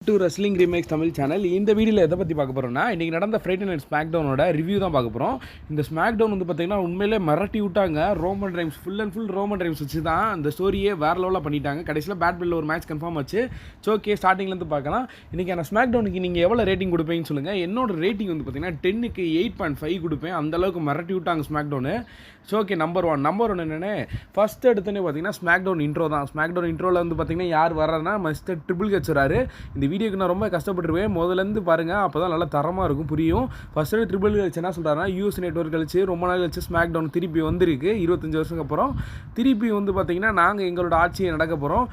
To wrestling remakes Tamil channel. இந்த வீடியோவில் எதை பற்றி பார்க்க போகிறோம்னா, இன்றைக்கி நடந்த ஃப்ரைடே நைட் ஸ்மாக் டவுனோட ரிவ்யூ தான் பார்க்க போகிறோம். இந்த ஸ்மாக் டவுன் வந்து பார்த்திங்கன்னா உண்மையிலே மிரட்டி விட்டாங்க. Roman rhymes full and full Roman rhymes வச்சு தான் அந்த ஸ்டோரியே வேறு லெவலில் பண்ணிட்டாங்க. கடைசியில் பேட் பில்ல ஒரு மேட்ச் கன்ஃபார்ம் ஆச்சு. ஓகே, ஸ்டார்டிங்லேருந்து பார்க்கலாம். இன்றைக்கி அந்த ஸ்மாக் டவுனுக்கு நீங்கள் எவ்வளோ ரேட்டிங் கொடுப்பீங்கன்னு சொல்லுங்கள். என்னோட ரேட்டிங் வந்து பார்த்திங்கன்னா 10க்கு 8.5 கொடுப்பேன். அந்தளவுக்கு மிரட்டி விட்டாங்க SmackDown. Okay, number one என்னென்னு ஃபஸ்ட்டு எடுத்தோன்னே பார்த்தீங்கன்னா ஸ்மாக் டவுன் இன்ட்ரோ தான். ஸ்மாக் டவுன் இன்ட்ரோவில் வந்து பார்த்திங்கன்னா யார் வர்றாருன்னா மிஸ்டர் ட்ரிபிள் ஹெச் வராரு. இந்த வீடியோக்கு நான் ரொம்ப கஷ்டப்பட்டுருவேன். முதலேருந்து பாருங்கள், அப்போ தான் நல்லா தரமாக இருக்கும், புரியும். ஃபஸ்ட்டு ட்ரிபிள் ஹெச் என்ன சொல்கிறாருன்னா, யூஎஸ் நெட்வொர்க் கழிச்சு ரொம்ப நாள் கழிச்சு ஸ்மாக் டவுன் திருப்பி வந்திருக்கு 25 வருஷத்துக்கு அப்புறம். திருப்பி வந்து பார்த்திங்கன்னா நாங்கள் எங்களோட ஆட்சியை நடக்க போகிறோம்.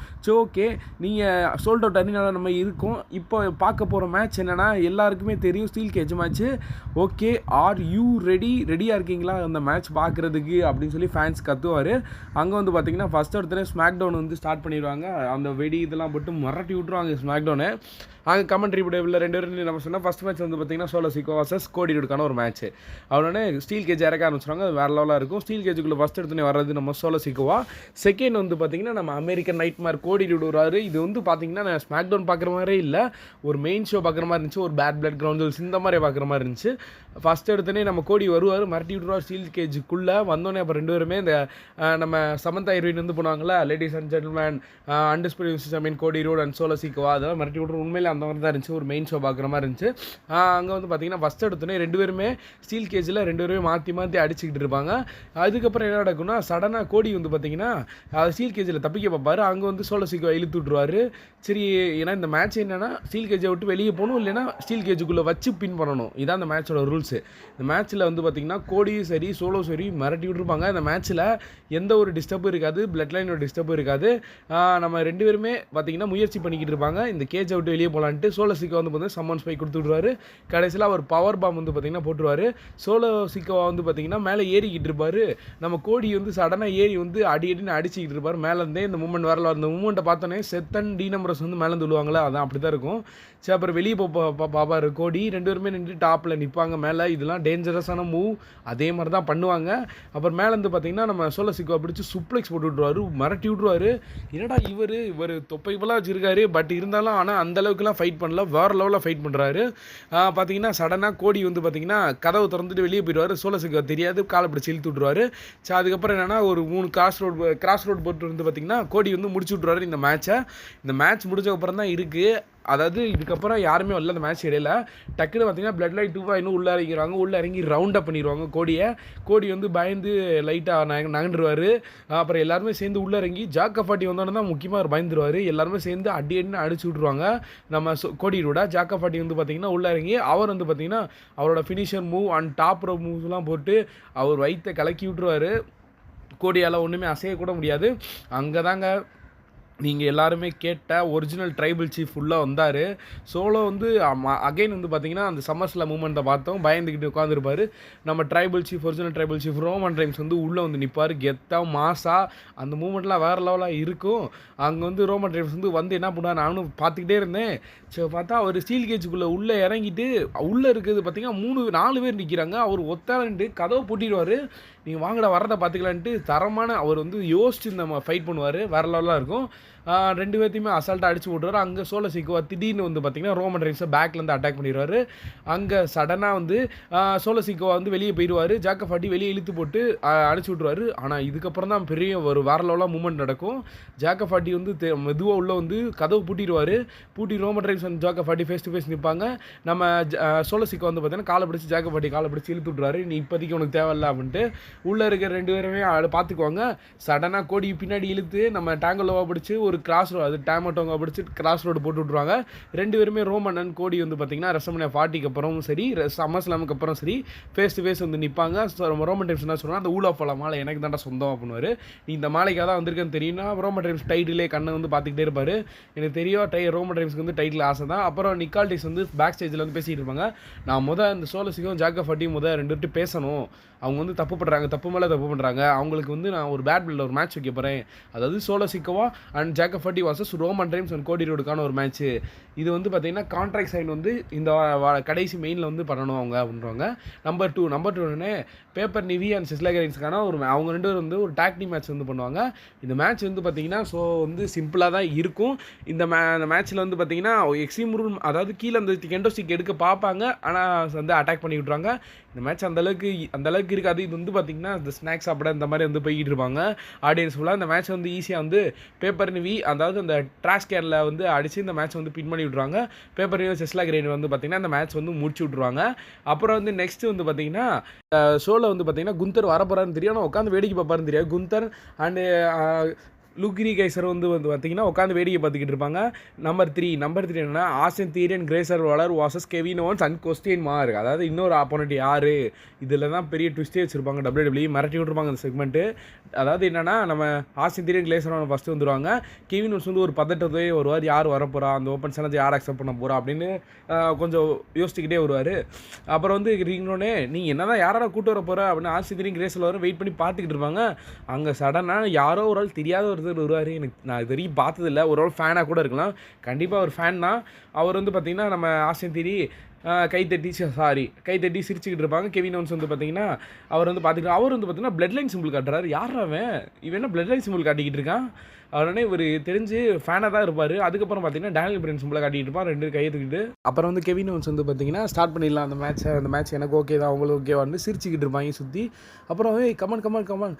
ஓகே, நீங்கள் சோல்ட் அவுட் அரினால நம்ம இருக்கோம். இப்போ பார்க்க போகிற மேட்ச் என்னென்னா எல்லாருக்குமே தெரியும், steel cage match. Okay, are you ரெடியாக இருக்கீங்களா அந்த மேட்ச் பார்க்குறதுக்கு அப்படின்னு சொல்லி ஃபேன்ஸ் கத்துவார். அங்கே வந்து பார்த்திங்கன்னா ஃபஸ்ட் இடத்துல ஸ்மாக் டவுன் வந்து ஸ்டார்ட் பண்ணிடுவாங்க. அந்த வெடி இதெல்லாம் போட்டு மிரட்டி விட்ருவாங்க ஸ்மாக் டவுனு. அங்கே கமெண்ட்ரி விடவில் 2 பேரும் நம்ம சொன்னால் ஃபஸ்ட் மேட்ச் வந்து பார்த்திங்கன்னா சோலோ சிக்கோ வர்சஸ் கோடி ரோடுக்கான ஒரு மேட்ச். அவனோட ஸ்டீல் கேஜ் இறக்க ஆரம்பிச்சிருவாங்க. அது வேறு லெவலாக இருக்கும். ஸ்டீல் கேஜுக்குள்ளே ஃபஸ்ட் எடுத்துனே வர்றது நம்ம சோலோ சிக்கோவா. செகண்ட் வந்து பார்த்திங்கன்னா நம்ம அமெரிக்கன் நைட் மார் கோடி ரோடு வராரு. இது வந்து பார்த்திங்கன்னா நான் ஸ்மாக் டவுன் பார்க்குற மாதிரியே இல்லை, ஒரு மெயின் ஷோ பார்க்குற மாதிரி இருந்துச்சு. ஒரு பேட் பிளட் கிரவுண்ட் இந்த மாதிரி பார்க்குற மாதிரி இருந்துச்சு. ஃபஸ்ட் எடுத்தோடனே நம்ம கோடி வருவார், மிரட்டி விட்டுருவார் ஸ்டீல் கேஜுக்குள்ளே. வந்தோடனே அப்புறம் 2 பேருமே இந்த நம்ம சமந்தா ஹீரோயின் வந்து போனாங்களா, லேடிஸ் அண்ட் ஜென்டில்மேன் அன்டிஸ்பியூட்டட் கோடி ரோடு அண்ட் சோலோ சிக்கோவா, அதெல்லாம் மிரட்டி விட்ரு. உண்மையிலே அந்த மாதிரி தான் இருந்துச்சு, ஒரு மெயின் ஷோ பார்க்குற மாதிரி இருந்துச்சு. அங்கே வந்து பார்த்திங்கன்னா ஃபஸ்ட் எடுத்தோடனே 2 பேருமே ஸ்டீல் கேஜில் 2 பேருமே மாற்றி அடிச்சுக்கிட்டு இருப்பாங்க. அதுக்கப்புறம் என்ன நடக்கும்னா, சடனாக கோடி வந்து பார்த்திங்கன்னா ஸ்டீல் கேஜில் தப்பிக்க பார்ப்பார். அங்கே வந்து சோலோ சிக்கோ இழுத்து விட்ருவார். சரி, ஏன்னா இந்த மேட்ச் என்னென்னா ஸ்டீல் கேஜை விட்டு வெளியே போகணும், இல்லைன்னா ஸ்டீல் கேஜுக்குள்ளே வச்சு பின் பண்ணணும். இதான் இந்த மேட்சோட ரூல்ஸு. இந்த மேட்ச்சில் வந்து பார்த்திங்கன்னா கோடியும் சரி சோலோ சரி மிரட்டி விட்டுருப்பாங்க. இந்த மேட்ச்சில் எந்த ஒரு டிஸ்டர்பும் இருக்காது, பிளட் லைனோட டிஸ்டர்பும் இருக்காது. நம்ம 2 பேருமே பார்த்திங்கன்னா முயற்சி பண்ணிக்கிட்டு இருப்பாங்க இந்த கேஜை விட்டு வெளியே போகலான்ட்டு. சோலோ சிக்கோ வந்து பார்த்தீங்கன்னா சம்மன் ஸ்பை கொடுத்து விட்ருவாரு. கடைசியில் அவர் பவர் பாம் வந்து பார்த்திங்கன்னா போட்டுருவார். சோலோ சிக்கோவா வந்து பார்த்திங்கன்னா மேலே ஏறிக்கிட்டு இருப்பார். நம்ம கோடி வந்து சடனாக ஏறி வந்து அடின்னு அடிச்சுக்கிட்டு இருப்பார் மேலேருந்தே. இந்த மூமெண்ட் வரல. அந்த மூமெண்ட்டை பார்த்தோன்னே செத்தன் டி நம்பர்ஸ் வந்து மேலேருந்து விழுவாங்களே, அதான் அப்படி தான் இருக்கும். சரி, அப்புறம் வெளியே பாப்பார் கோடி. 2 பேருமே நின்று டாப்பில் நிற்பாங்க மேலே. இதெல்லாம் டேஞ்சரஸான மூவ், அதே மாதிரி தான் பண்ணுவாங்க. அப்புறம் மேலேருந்து பார்த்திங்கன்னா நம்ம சோலோ சிக்கோவை பிடிச்சி சுப்ளெக்ஸ் போட்டு விட்ருவாரு, மிரட்டி விட்ருவாரு. என்னடா இவர் தொப்பைப்பெல்லாம் வச்சுருக்காரு, பட் இருந்தாலும் ஆனால் அந்தளவுக்குலாம் ஃபைட் பண்ணல, வேறு லெவலில் ஃபைட் பண்ணுறாரு. பார்த்திங்கன்னா சடனாக கோடி வந்து பார்த்திங்கன்னா கதவு திறந்துட்டு வெளியே போயிடுவார். சோலோ சிக்கோ தெரியாது, காலை பிடிச்சி இழுத்து விட்ருவாரு. அதுக்கப்புறம் என்னென்னா ஒரு 3 கிராஸ் ரோடு போட்டு வந்து பார்த்திங்கன்னா கோடி வந்து முடிச்சு விட்ருவாரு இந்த மேட்ச்சை. இந்த மேட்ச் முடிஞ்சக்கப்புறம் தான் இருக்குது, அதாவது இதுக்கப்புறம் யாருமே வரல அந்த மேட்ச் இடையில. டக்குன்னு பார்த்தீங்கன்னா பிளட் லைட் 2 உள்ளே இறங்கிறாங்க. உள்ளே இறங்கி ரவுண்டப் பண்ணிடுவாங்க கோடி வந்து பயந்து லைட்டாக நகண்டுருவார். அப்புறம் எல்லாருமே சேர்ந்து உள்ளே இறங்கி ஜாக்கஃபாட்டி வந்தோடனே தான் முக்கியமாக அவர் பயந்துருவார். எல்லாருமே சேர்ந்து அடின்னு அடிச்சு விட்ருவாங்க நம்ம கோடியோட. ஜாக்கஃபாட்டி வந்து பார்த்திங்கன்னா உள்ளே இறங்கி அவர் வந்து பார்த்திங்கன்னா அவரோட finisher move and top rope மூவ்ஸ்லாம் போட்டு அவர் வயிற்றை கலக்கி விட்ருவார். கோடியால் ஒன்றுமே அசையக்கூட முடியாது. அங்கே தாங்க நீங்கள் எல்லாருமே கேட்ட ஒரிஜினல் ட்ரைபிள் சீஃப் ஃபுல்லாக வந்தார். சோலோ வந்து அகைன் வந்து பார்த்திங்கன்னா அந்த சம்மர்ஸில் மூமெண்ட்டை பார்த்தோம், பயந்துக்கிட்டு உட்காந்துருப்பார். நம்ம original tribal chief Roman rhymes வந்து உள்ளே வந்து நிற்பார், கெத்தாக மாசாக. அந்த மூமெண்ட்லாம் வேறு லெவலாக இருக்கும். அங்கே வந்து ரோமன் ரைம்ஸ் வந்து என்ன பண்ணுவார், நானும் பார்த்துக்கிட்டே இருந்தேன். சரி, பார்த்தா அவர் ஸ்டீல் கேஜுக்குள்ளே உள்ளே இறங்கிட்டு உள்ளே இருக்கிறது பார்த்திங்கன்னா 4 பேர் நிற்கிறாங்க. அவர் ஒத்தாலன்ட்டு கதவை பூட்டிடுவார். நீங்கள் வாங்கடா வரதை பார்த்துக்கலான்ட்டு தரமான அவர் வந்து யோசிச்சு இந்த ஃபைட் பண்ணுவார். வேறு லெவலாக இருக்கும். 2 பேர்த்தையுமே அசால்ட்டாக அடிச்சு விட்ருவார். அங்கே சோலோ சிக்கோவா திடீர்னு வந்து பார்த்திங்கன்னா ரோமன் ரைம்ஸை பேக்லேருந்து அட்டாக் பண்ணிடுவார். அங்கே சடனாக வந்து சோலோ சிக்கோவா வந்து வெளியே போயிடுவார். ஜாக்கஃபாட்டி வெளியே இழுத்து போட்டு அடிச்சு விட்ருவார். ஆனால் இதுக்கப்புறம் தான் பெரிய ஒரு வேறு லெவலாக மூமெண்ட் நடக்கும். ஜாக்கஃபாட்டி வந்து மெதுவாக உள்ளே வந்து கதவு பூட்டி Roman Reigns and Jacob Fatu face to face நிற்பாங்க. நம்ம சோலோ சிக்கோ வந்து பார்த்தீங்கன்னா காலை பிடிச்சி ஜாக்கஃபாட்டி காலை பிடிச்சி இழுத்து விட்ருவாரு. நீ இப்போதைக்கு உனக்கு தேவையில்ல அப்படின்ட்டு. உள்ளே இருக்கிற 2 பேருமே பார்த்துக்குவாங்க. சடனாக கோடி பின்னாடி இழுத்து நம்ம டேங்கோலோவா பிடிச்சி ஒரு கிராஸ் ரோடு, அது டேமட்டோங்க பிடிச்சி கிராஸ் ரோடு போட்டு விட்ருவாங்க. 2 பேருமே ரோமன் அண்ட் கோடி வந்து பார்த்திங்கன்னா ரெஸ்ல்மேனியா 40க்கு அப்புறமும் சரி சம்மர்ஸ்லாமுக்கு அப்புறம் சரி ஃபேஸ் டு ஃபேஸ் வந்து நிற்பாங்க. ரோமன் டைம்ஸ் என்ன சொல்லுவாங்க, அந்த ஊலா போல மாலை எனக்கு தாண்டா சொந்தம் பண்ணுவார். நீ இந்த மாலைக்காக தான் வந்திருக்கேன்னு தெரியும்னா ரோமன் டைம்ஸ் டைட்டிலே கண்ணை வந்து பார்த்துக்கிட்டே இருப்பார். எனக்கு தெரியும் ரோமன் டைம்ஸ்க்கு வந்து டைட்டில் ஆசை தான். அப்புறம் நிக்கால்டிஸ் வந்து பேக் ஸ்டேஜில் வந்து பேசிகிட்டு இருப்பாங்க. நான் இந்த சோலோ சிக்கோவும் ஜாக்கஃபாட்டியும் 2 பேர்ட்டு பேசணும். அவங்க வந்து தப்பு மேலே தப்பு பண்ணுறாங்க. அவங்களுக்கு வந்து நான் ஒரு பேட் பில்ல ஒரு மேட்ச் வைக்க போகிறேன். அதாவது Solo Sikoa and Jacob Fatu versus Roman Reigns and Cody ரோடுக்கான ஒரு மேட்ச். இது வந்து பார்த்தீங்கன்னா கான்ட்ராக்ட் சைன் வந்து இந்த கடைசி மெயினில் வந்து பண்ணணும் அவங்க அப்படின்றவங்க. Number two Piper Niven and செஸ்லகரைன்ஸ்க்கான அவங்க 2 பேரும் வந்து ஒரு டாக் டீம் மேட்ச் வந்து பண்ணுவாங்க. இந்த மேட்ச் வந்து பார்த்தீங்கன்னா ஸோ வந்து சிம்பிளாக தான் இருக்கும். இந்த மேட்ச்சில் வந்து பார்த்தீங்கன்னா எக்ஸ்ட்ரீம் ரூல், அதாவது கீழே அந்த கெண்டோ ஸ்டிக் எடுக்க பார்ப்பாங்க, ஆனால் வந்து அட்டாக் பண்ணி விட்ருவாங்க. இந்த மேட்ச் அந்தளவுக்கு இருக்காது. இது வந்து பார்த்தீங்கன்னா இந்த ஸ்நாக்ஸ் சாப்பிட இந்த மாதிரி வந்து போய்கிட்டு இருப்பாங்க ஆடியன்ஸ் ஃபுல்லாக. இந்த மேட்ச் வந்து ஈஸியாக வந்து பேப்பர் நிவி, அதாவது அந்த ட்ராஷ் கேரில் வந்து அடித்து இந்த மேட்ச் வந்து பின் பண்ணி விட்ருவாங்க. பேப்பர் நிவி செஸ்லகரைன் வந்து பார்த்தீங்கன்னா இந்த மேட்ச் வந்து முடிச்சு விட்ருவாங்க. அப்புறம் வந்து நெக்ஸ்ட் வந்து பார்த்தீங்கன்னா ஷோவில் வந்து பார்த்தீங்கன்னா குந்தர் வரப்போறான்னு தெரியும், ஆனால் உட்காந்து வேடிக்கை பார்ப்பாருன்னு தெரியாது. குந்தர் அண்டு லுக்ரி கைசர் வந்து பார்த்தீங்கன்னா உட்காந்து வேடிக்கை பார்த்துக்கிட்டு இருப்பாங்க. நம்பர் த்ரீ என்னன்னா Austin Theory and Grayson Waller versus Kevin Owens and கொஸ்டின் மார்க். அதாவது இன்னொரு ஆப்போனண்ட் யார், இதில் தான் பெரிய ட்விஸ்டே வச்சுருப்பாங்க. WWE மிரட்டி விட்டுருப்பாங்க இந்த செக்மெண்ட்டு. அதாவது என்னென்னா நம்ம Austin Theory and Grayson Waller first வந்துடுவாங்க. கெவின் ஓவன்ஸ் வந்து ஒரு பதட்டத்தே வருவார், யார் வரப்போகிறா, அந்த ஓப்பன் சேலஞ்ச் யார் அக்செப்ட் பண்ண போகிறா அப்படின்னு கொஞ்சம் யோசிச்சுக்கிட்டே வருவார். அப்புறம் வந்து ரிங்னோடனே நீ என்ன தான் யாராவது கூட்டு வர போகிற அப்படின்னு ஆஸ்டின் தியரி கிரேசர் வாலர் வெயிட் பண்ணி பார்த்துக்கிட்டு இருப்பாங்க. அங்கே சடனாக யாரோ ஒரு ஆள் தெரியாத ஒருத்தர் வருவார். நான் இது வரைக்கும் பார்த்ததில்ல, ஒரு ஆள் ஃபேனாக கூட இருக்கலாம், கண்டிப்பாக ஒரு ஃபேன் தான் அவர். வந்து பார்த்திங்கன்னா நம்ம ஆஸ்டின் தியரி கைத்தட்டி சிரிச்சுக்கிட்டு இருப்பாங்க. கெவின் ஓவன்ஸ் வந்து பார்த்தீங்கன்னா அவர் வந்து பார்த்துக்கிட்டு அவர் வந்து பார்த்தீங்கன்னா பிளட் லைன் சிம்பிள் காட்டுறாரு. யார் அவன், இவன் என்ன பிளட் லைன் சிம்பிள் காட்டிக்கிட்டு இருக்கான், அவனே ஒரு தெரிஞ்சு ஃபேனாக தான் இருப்பார். அதுக்கப்புறம் பார்த்தீங்கன்னா டேனியல் பிரைன் சிம்பிளை காட்டிக்கிட்டு இருப்பான், 2 கையெழுத்துக்கிட்டு. அப்புறம் வந்து கெவின் ஓவன்ஸ் வந்து பார்த்தீங்கன்னா ஸ்டார்ட் பண்ணிடலாம் அந்த மேட்ச் எனக்கு ஓகே தான், அவங்களுக்கு ஓகேவா வந்து சிரிச்சுக்கிட்டு இருப்பாங்க சுற்றி. அப்புறம் கமான்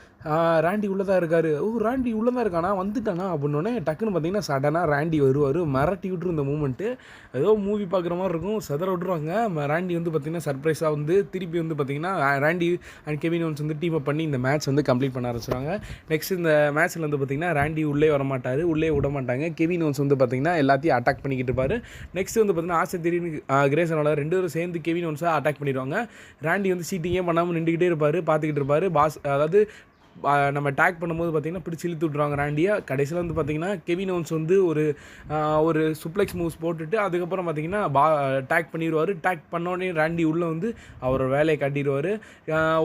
ராண்டி உள்ளே தான் இருக்காரு, ராண்டி உள்ளே தான் இருக்கானா, வந்துட்டானா அப்படின்னோடனே டக்குன்னு பார்த்தீங்கன்னா சடனாக ராண்டி வருவார், மிரட்டி விட்டுரு இந்த மூமெண்ட்டு. ஏதோ மூவி பார்க்குற மாதிரி இருக்கும், செதற விட்ருவாங்க. ராண்டி வந்து பார்த்தீங்கன்னா சர்ப்ரைஸாக வந்து திருப்பி வந்து பார்த்தீங்கன்னா ராண்டி அண்ட் கெவின் ஓவன்ஸ் வந்து டீம் அப் பண்ணி இந்த மேட்ச் வந்து கம்ப்ளீட் பண்ண ஆரம்பிச்சிடுவாங்க. நெக்ஸ்ட் இந்த மேட்ச்சில் வந்து பார்த்தீங்கன்னா ராண்டி உள்ளே வர மாட்டார், உள்ளே விட மாட்டாங்க. கெவின் ஓவன்ஸ் வந்து பார்த்தீங்கன்னா எல்லாத்தையும் அட்டாக் பண்ணிக்கிட்டு இருப்பார். நெக்ஸ்ட் வந்து பார்த்தீங்கன்னா ஆஸ்டின் தியரி கிரேசன் வாலர் 2 பேரும் சேர்ந்து கெவின் ஓவன்ஸை அட்டாக் பண்ணிடுவாங்க. ராண்டி வந்து சீட்டிங்கே பண்ணாமல் நின்றுக்கிட்டே இருப்பார், பார்த்துக்கிட்டு இருப்பார். அதாவது நம்ம டேக் பண்ணும்போது பார்த்திங்கன்னா பிடிச்சி இழுத்து விட்ருவாங்க ராண்டியை. கடைசியில் வந்து பார்த்திங்கன்னா கெவின் ஓவன்ஸ் வந்து ஒரு சுப்ளெக்ஸ் மூவ்ஸ் போட்டுட்டு அதுக்கப்புறம் பார்த்திங்கன்னா டேக் பண்ணிடுவார். டேக் பண்ணோடனே ராண்டி உள்ளே வந்து அவரோட வேலையை காட்டிடுவார்.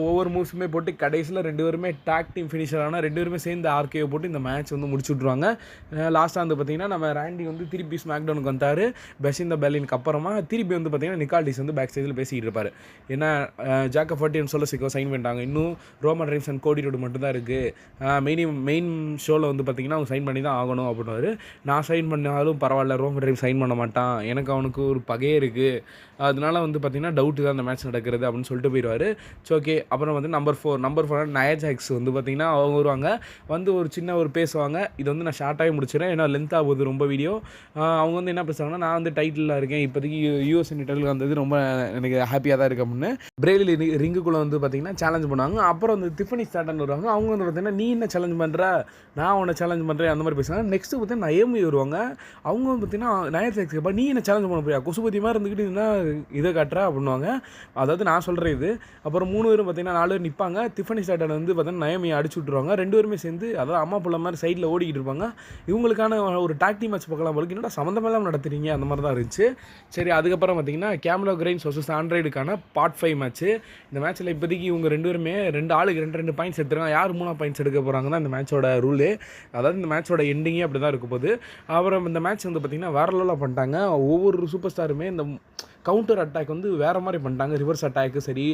ஒவ்வொரு மூவ்ஸுமே போட்டு கடைசியில் 2 பேருமே டேக் டீம் ஃபினிஷர் ஆனால் 2 பேருமே சேர்ந்து ஆர்கேவை போட்டு இந்த மேட்ச் வந்து முடிச்சு விட்ருவாங்க. லாஸ்ட்டாக வந்து பார்த்திங்கன்னா நம்ம ராண்டி வந்து திருப்பி ஸ்மாக் டவுனுக்கு வந்தார். பெசின் த பெல்லினுக்கு அப்புறமா திருப்பி வந்து பார்த்திங்கன்னா நிக்கால்டிஸ் வந்து பேக் ஸ்டேஜில் பேசிக்கிட்டு இருப்பார். ஏன்னா ஜேக்கப் ஃபட்டி சொல்ல சைன் பண்ணிட்டாங்க, இன்னும் ரோமன் ரெய்ன்ஸ் அண்ட் கோடி ரோடு மட்டும் தான் இருக்குது, மெயின் ஷோவில் வந்து பார்த்திங்கன்னா அவங்க சைன் பண்ணி தான் ஆகணும் அப்படின்னாரு. நான் சைன் பண்ணாலும் பரவாயில்ல, ரோமன் ரெய்ன்ஸ் சைன் பண்ண மாட்டான், எனக்கு அவனுக்கு ஒரு பகையே இருக்குது, அதனால வந்து பார்த்திங்கன்னா டவுட்டு தான் அந்த மேட்ச் நடக்கிறது அப்படின்னு சொல்லிட்டு போயிடுவார். So okay. அப்புறம் வந்து நம்பர் ஃபோர் நயா ஜாக்ஸ் வந்து பார்த்திங்கன்னா அவங்க வருவாங்க, வந்து ஒரு சின்ன பேசுவாங்க. இது வந்து நான் ஷார்ட்டாகவே முடிச்சிடறேன், ஏன்னா லென்த் ஆகுது ரொம்ப வீடியோ. அவங்க வந்து என்ன பேசுவாங்கன்னா, நான் வந்து டைட்டிலில் இருக்கேன் இப்போதைக்கு, யூஎஸ் டைட்டில் வந்தது ரொம்ப எனக்கு ஹாப்பியாக தான் இருக்கு அப்படின்னு பிரேலி ரிங்குக்குள்ளே வந்து பார்த்திங்கன்னா சேலஞ்ச் பண்ணுவாங்க. அப்புறம் வந்து டிஃபனி ஸ்டார்டன் வருவாங்க, அவங்க வந்து பார்த்தீங்கன்னா நீ என்ன சேலஞ்ச் பண்ணுற, நான் உன்னை சேலஞ்ச் பண்ணுறேன் அந்த மாதிரி பேசுவாங்க. நெக்ஸ்ட்டு பார்த்தீங்கன்னா நயமி வருவாங்க, அவங்க வந்து பார்த்தீங்கன்னா நயா ஜாக்ஸ் கேட்பா, நீ என்ன சேலஞ்ச் பண்ண போறியா, கொசுபதி மாதிரி இருந்துக்கிட்டு இருந்தால் இதை காட்டுறா அப்படின்வாங்க. அதாவது நான் சொல்கிறேன் இது. அப்புறம் 3 பேரும் பார்த்தீங்கன்னா 4 பேர் நிற்பாங்க. டிஃபனி ஸ்டார்டன் வந்து பார்த்தீங்கன்னா நயமியை அடிச்சு விட்ருவாங்க. 2 பேருமே சேர்ந்து அதாவது அம்மா பிள்ளை மாதிரி சைடில் ஓடிக்கிட்டு இருப்பாங்க. இவங்களுக்கான ஒரு டாக் டீம் மேட்ச் பார்க்கலாம் போல, என்னடா சம்மந்தமெல்லாம் நடத்துறீங்க அந்த மாதிரி தான் இருந்துச்சு. சரி, அதுக்கப்புறம் பார்த்தீங்கன்னா கேமலோ கிரைன்ஸ் வர்சஸ் ஆண்ட்ராய்டுக்கான பார்ட் 5 மேட்ச்சு. இந்த மேட்ச்சில் இப்போதைக்கு இவங்க 2 பேருமே 2 ஆளுக்கு 2 பாயிண்ட்ஸ் எடுத்துருக்காங்க. யார் 3 பாயிண்ட்ஸ் எடுக்க போகிறாங்க தான் இந்த மேட்சோட ரூலு. அதாவது இந்த மேட்சோட எண்டிங்கே அப்படி தான் இருக்க போகுது. அப்புறம் இந்த மேட்ச் வந்து பார்த்திங்கன்னா வேறு லெவலில் பண்ணிட்டாங்க. ஒவ்வொரு சூப்பர் ஸ்டாருமே இந்த கவுண்டர் அட்டாக் வந்து வேறு மாதிரி பண்ணிட்டாங்க. ரிவர்ஸ் அட்டாக்கு சரி,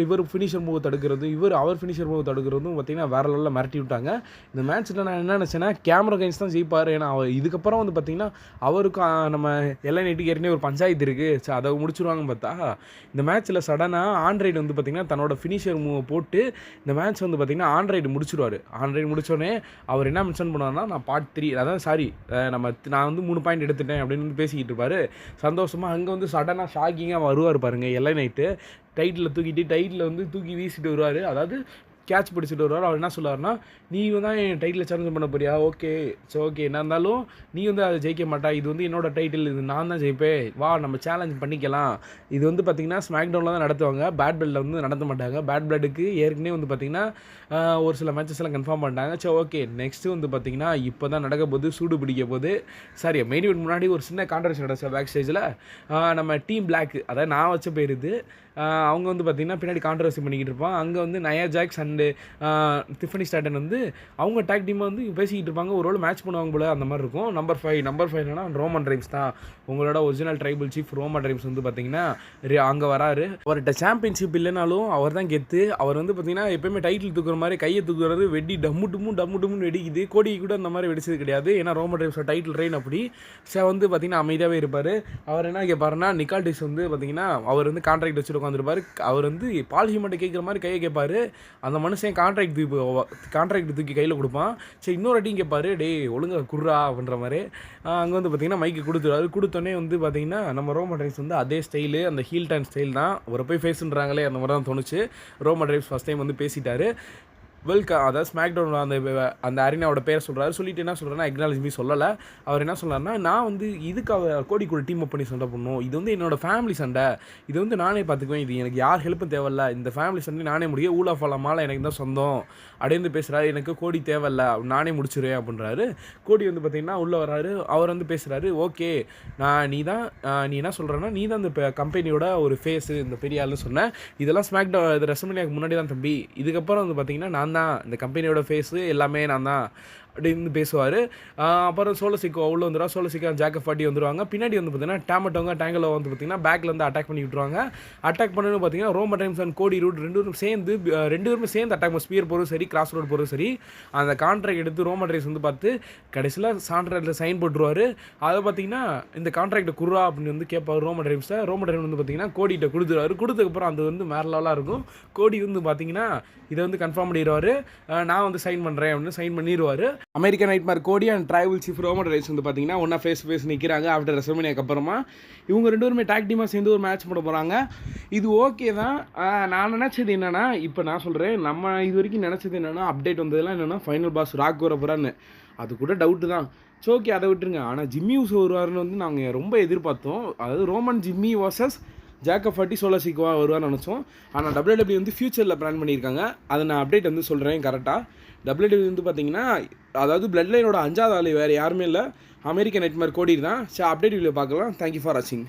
இவர் ஃபினிஷர் மூவ் தடுக்கிறது, அவர் ஃபினிஷர் மூவ் தடுக்கிறதும் பார்த்திங்கன்னா வேறு லெவலில் மிரட்டி விட்டாங்க. இந்த மேட்ச்சில் நான் என்ன நினச்சேன்னா கேமரா கைன்ஸ் தான் ஜெயிப்பார். ஏன்னா இதுக்கப்புறம் வந்து பார்த்திங்கன்னா அவருக்கு நம்ம LA ஏற்கனவே ஒரு பஞ்சாயத்து இருக்குது, ஸோ அதை முடிச்சுருவாங்கன்னு பார்த்தா இந்த மேட்ச்சில் சடனாக ஆண்ட்ராய்டு வந்து பார்த்திங்கன்னா தன்னோட ஃபினிஷர் மூவை போட்டு இந்த மேட்ச் வந்து பார்த்திங்கன்னா ஆண்ட்ராய்டு முடிச்சிருவார். ஆண்ட்ராய்டு முடிச்சோடனே அவர் என்ன மென்ஷன் பண்ணுவார்னா, நான் பார்ட் 3 அதாவது நான் வந்து 3 பாயிண்ட் எடுத்துட்டேன் அப்படின்னு வந்து பேசிக்கிட்டு இருப்பார் சந்தோஷமாக. அங்கே வந்து சடனாக ஷாக்கிங்காக வருவார் பாருங்கள். LA டைட்டில் தூக்கி வீசிட்டு வருவார். அதாவது கேட்ச் பிடிச்சிட்டு வருவார். அவர் என்ன சொல்லுவார்னா, நீ தான் என் டைட்டில் சேலஞ்ச் பண்ண போறியா, ஓகே என்ன இருந்தாலும் நீ வந்து அதை ஜெயிக்க மாட்டா, இது வந்து என்னோட டைட்டில், இது நான் தான் ஜெயிப்பேன், வா நம்ம சேலஞ்ச் பண்ணிக்கலாம். இது வந்து பார்த்திங்கன்னா ஸ்மாக் டவுனில் தான் நடத்துவாங்க, பேட் பிளட்டில் வந்து நடத்த மாட்டாங்க. பேட் பிளட்டுக்கு ஏற்கனவே வந்து பார்த்திங்கன்னா ஒரு சில மேட்சஸ் எல்லாம் கன்ஃபார்ம் பண்ணிட்டாங்க. சரி ஓகே. நெக்ஸ்ட்டு வந்து பார்த்திங்கன்னா இப்போ தான் நடக்க போது, சூடு பிடிக்க போது. சரி, மெயின் இவெண்ட் முன்னாடி ஒரு சின்ன கான்ட்ரவர்சி நடந்துச்சு பேக் ஸ்டேஜில். நம்ம டீம் பிளாக், அதாவது நான் வச்ச பேர் இது, அவங்க வந்து பார்த்திங்கன்னா பின்னாடி கான்ட்ரவர்சி பண்ணிக்கிட்டு இருப்பான். அங்கே வந்து நயா ஜாக்ஸ் அண்டு டிஃபனி ஸ்டாட்டன் வந்து அவங்க டேக் டீமாக வந்து பேசிக்கிட்டு இருப்பாங்க. ஒரு ரோல் மேட்ச் பண்ணுவாங்க போல் அந்த மாதிரி இருக்கும். நம்பர் 5 என்னன்னா ரோமன் ரெய்ன்ஸ் தான், உங்களோட original tribal chief Roman reigns வந்து பார்த்திங்கன்னா அங்கே வராரு. அவர்கிட்ட சாம்பியன்ஷிப் இல்லைனாலும் அவர் தான் கெத்து. அவர் வந்து பார்த்திங்கன்னா எப்போயுமே டைட்டில் தூக்குற மாதிரி கையை தூக்குறது வெடி டம்மு டும்முன்னு வெடிக்குது. கோடி கூட அந்த மாதிரி வெடிச்சது கிடையாது. ஏன்னா ரோமன் ரெய்ன்ஸோட டைட்டில் ரெயின் அப்படி வந்து பார்த்திங்கன்னா அமைதியாகவே இருப்பார். அவர் என்ன கேட்பாருன்னா நிக்கால்டிஸ் வந்து பார்த்திங்கன்னா அவர் வந்து கான்ட்ராக்ட் வச்சுட்டு உட்காந்துருப்பார். அவர் வந்து பால் ஹியூமன்ட்ட கேட்குற மாதிரி கையை கேட்பார். அந்த மனுஷன் கான்ட்ராக்ட் தூக்கி கையில் கொடுப்பான். சரி இன்னொரு அட்டியும் கேட்பார், டே ஒழுங்காக குர்ரா அப்படின்ற மாதிரி. அங்கே வந்து பார்த்திங்கன்னா மைக்கு கொடுத்துருவாரு. கொடுத்தோன்னே வந்து பார்த்திங்கன்னா நம்ம ரோமன் ரெய்ன்ஸ் வந்து அதே ஸ்டைலு, அந்த ஹீல் டர்ன் ஸ்டைல் தான். அவரை போய் ஃபேஸுன்றாங்களே அந்த மாதிரி தான் தோணுச்சு. ரோமன் ரெய்ன்ஸ் ஃபஸ்ட் டைம் வந்து பேசிட்டாரு. அதாவது ஸ்மாக் டவுன் அந்த அரினாவோட பேரை சொல்கிறாரு. சொல்லிட்டு என்ன சொல்கிறேன்னா அக்னாலஜ் மீ சொல்லலை. அவர் என்ன சொல்கிறாருன்னா, நான் வந்து இதுக்கு கோடி கூட டீம் அப் பண்ணி சண்டை பண்ணணும், இது வந்து என்னோடய ஃபேமிலி சண்டை, இது வந்து நானே பார்த்துக்குவேன், இது எனக்கு யார் ஹெல்ப்பும் தேவையில்ல, இந்த ஃபேமிலி சண்டை நானே முடியும், ஊலா ஃபாலமால் எனக்கு தான் சொந்தம் அப்படின்னு பேசுகிறாரு. எனக்கு கோடி தேவையில்ல, நானே முடிச்சிருவேன் அப்படின்றாரு. கோடி வந்து பார்த்திங்கன்னா உள்ளே வராரு. அவர் வந்து பேசுகிறாரு, ஓகே நீ என்ன சொல்கிறேன்னா நீ தான் இந்த கம்பெனியோட ஒரு ஃபேஸு, இந்த பெரிய ஆள்னு சொன்னேன். இதெல்லாம் ஸ்மாக் டவுன் இது ரெஸ்ல்மேனியாக்கு முன்னாடி தான் தம்பி, இதுக்கப்புறம் வந்து பார்த்திங்கன்னா நான் தான் இந்த கம்பெனியோட ஃபேஸு, எல்லாமே நான் தான் அப்படின்னு பேசுவார். அப்புறம் சோலோசிக்கோ உள்ள வந்துடுவா. சோலோசிக்கோ ஜாக்கப் ஃபாட்டி வந்துடுவாங்க. பின்னாடி வந்து பார்த்தீங்கன்னா டேமட்டோங்க டேங்கலோ வந்து பார்த்தீங்கன்னா பேக்கில் வந்து அட்டாக் பண்ணி விட்டுருவாங்க. அட்டாக் பண்ணணும்னு பார்த்தீங்கன்னா Roman Reigns and Cody Rhodes ரெண்டு பேருமே சேர்ந்து அட்டாக் பண்ண ஸ்பியர் போகிறதும் சரி, கிராஸ் ரோட் போகிறதும் சரி, அந்த கான்ட்ராக்ட் எடுத்து ரோமன் ரெய்ன்ஸ் வந்து பார்த்து கடைசியில் கான்ட்ராக்டில் சைன் போட்டுருவார். அதை பார்த்தீங்கன்னா இந்த கான்ட்ராக்டை குர்ரா அப்படின்னு வந்து கேட்பார் ரோமன் ரெய்ன்ஸை. ரோமன் ரெய்ன்ஸ் வந்து பார்த்தீங்கன்னா கோடிகிட்ட கொடுத்துருவாரு. கொடுத்ததுக்கப்புறம் அது வந்து வேறு லெவலாக இருக்கும். கோடி வந்து பார்த்தீங்கன்னா இதை வந்து கன்ஃபார்ம் பண்ணிடுவார். நான் வந்து சைன் பண்ணுறேன் அப்படின்னு சைன் பண்ணிடுவார். அமெரிக்கன் நைட்மேர் கோடி and tribal chief Roman reigns வந்து பார்த்தீங்கன்னா ஒன்றா ஃபேஸ் நிற்கிறாங்க. ஆஃப்டர் ரெஸ்ல்மேனியாக்கு அப்புறமா இவங்க ரெண்டு பேருமே டேக் டீமாக சேர்ந்து ஒரு மேட்ச் போட போகிறாங்க. இது ஓகே தான். நான் நினச்சது என்னென்னா, இப்போ நான் சொல்கிறேன், நம்ம இது வரைக்கும் நினச்சது என்னென்னா, அப்டேட் வந்ததெல்லாம் என்னென்னா ஃபைனல் பாஸ் ராக் வர போகிறான்னு. அது கூட டவுட்டு தான். ஸோ ஓகே அதை விட்டுருங்க. ஆனால் ஜிம்மி யூஸ் வருவார்னு வந்து நாங்கள் ரொம்ப எதிர்பார்த்தோம். அதாவது Roman Jimmy versus Jacob Fatu Solo Sikoa வருவான்னு நினச்சோம். ஆனால் WWE வந்து ஃபியூச்சரில் பிளான் பண்ணியிருக்காங்க. அதை நான் அப்டேட் வந்து சொல்கிறேன் கரெக்டாக. WWE வந்து பார்த்தீங்கன்னா அதாவது பிளட் லைனோட 5வது ஆள் வேறு யாருமே இல்லை, அமெரிக்கன் நைட்மேர் கோடி தான். சரி அப்டேட் வீடியோ பார்க்கலாம். தேங்க்யூ ஃபார் வாட்சிங்.